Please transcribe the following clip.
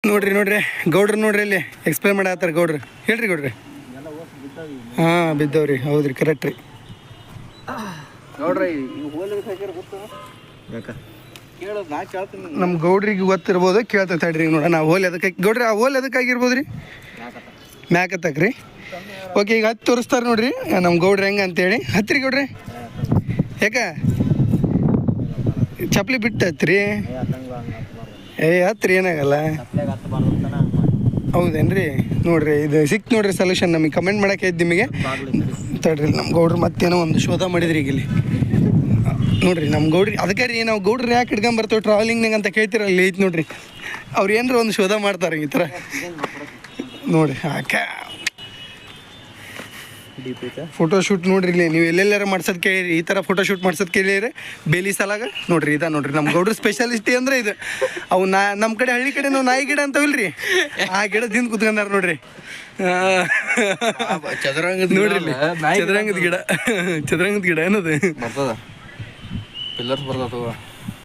ನೋಡ್ರಿ ಗೌಡ್ರು ನೋಡ್ರಿ ಇಲ್ಲಿ ಎಕ್ಸ್ಪ್ಲೇನ್ ಮಾಡತ್ತಾರ ಗೌಡ್ರು. ಹೇಳ್ರಿ ಗೌಡ್ರಿ. ಹಾಂ ಬಿದ್ದವ್ರಿ, ಹೌದ್ರಿ, ಕರೆಕ್ಟ್ ರೀ ನಮ್ಮ ಗೌಡ್ರಿಗೆ ಗೊತ್ತಿರ್ಬೋದು, ಕೇಳ್ತಾ ತಡ್ರಿ ನೋಡ. ನಾವು ಹೋಲಿ ಅದಕ್ಕೆ ಗೌಡ್ರಿ, ಆ ಹೋಲಿ ಅದಕ್ಕಾಗಿರ್ಬೋದು ರೀ, ಮ್ಯಾಕತ್ತಕ್ರಿ. ಓಕೆ, ಈಗ ಹತ್ತಿ ತೋರಿಸ್ತಾರೆ ನೋಡ್ರಿ ನಮ್ಮ ಗೌಡ್ರಿ ಹೆಂಗೆ ಅಂತೇಳಿ. ಹತ್ತಿರಿ ಗೌಡ್ರಿ, ಯಾಕ ಚಪ್ಪಲಿ ಬಿಟ್ಟು ಹತ್ತಿರಿ? ಹತ್ತಿರಿ, ಏನಾಗಲ್ಲ. ಹೌದೇನ್ರಿ? ನೋಡ್ರಿ ಇದು ಸಿಕ್ತು ನೋಡ್ರಿ ಸೊಲ್ಯೂಷನ್. ನಮಗೆ ಕಮೆಂಟ್ ಮಾಡೋಕೆ ಇದ್ದು ನಿಮಗೆ ತಡ್ರಿ. ನಮ್ಮ ಗೌಡ್ರು ಮತ್ತೇನೋ ಒಂದು ಶೋಧ ಮಾಡಿದ್ರಿ ಈಗ ಇಲ್ಲಿ ನೋಡ್ರಿ. ನಮ್ಮ ಗೌಡ್ರಿ ಅದಕ್ಕೆ ರೀ ನಾವು ಗೌಡ್ರಿ ಯಾಕೆ ಹಿಡ್ಕೊಂಬರ್ತೇವೆ ಟ್ರಾವೆಲಿಂಗ್ನಾಗ ಅಂತ ಕೇಳ್ತಿರಲ್ಲಿ ಐತಿ ನೋಡ್ರಿ. ಅವ್ರು ಏನಾರ ಒಂದು ಶೋಧ ಮಾಡ್ತಾರೆ ಈ ಥರ ನೋಡ್ರಿ. ಫೋಟೋಶೂಟ್ ನೋಡ್ರಿ ಇಲ್ಲಿ ನೀವು ಎಲ್ಲೆಲ್ಲಾರ ಮಾಡ್ಸೋದು ಕೇಳಿರಿ, ಈ ಥರ ಫೋಟೋಶೂಟ್ ಮಾಡ್ಸೋದು ಕೇಳಿರಿ ಬೇಲಿ ಸಲಾಗ ನೋಡ್ರಿ. ಇದ ನೋಡ್ರಿ ನಮ್ಮ ಗೌಡ್ರ ಸ್ಪೆಷಲಿಸ್ಟಿ ಅಂದ್ರೆ ಇದು. ಅವು ನಮ್ಮ ಕಡೆ ಹಳ್ಳಿ ಕಡೆ ನಾವು ನಾಯಿ ಗಿಡ ಅಂತವಿಲ್ರಿ, ಆ ಗಿಡದಿಂದ ಕುತ್ಕೊಂಡಾರ ನೋಡ್ರಿ. ಚದುರಂಗದ ನೋಡ್ರಿ, ಚದುರಂಗದ ಗಿಡ ಏನದು ಪಿಲ್ಲರ್ಸ್ ಬರ್ತದ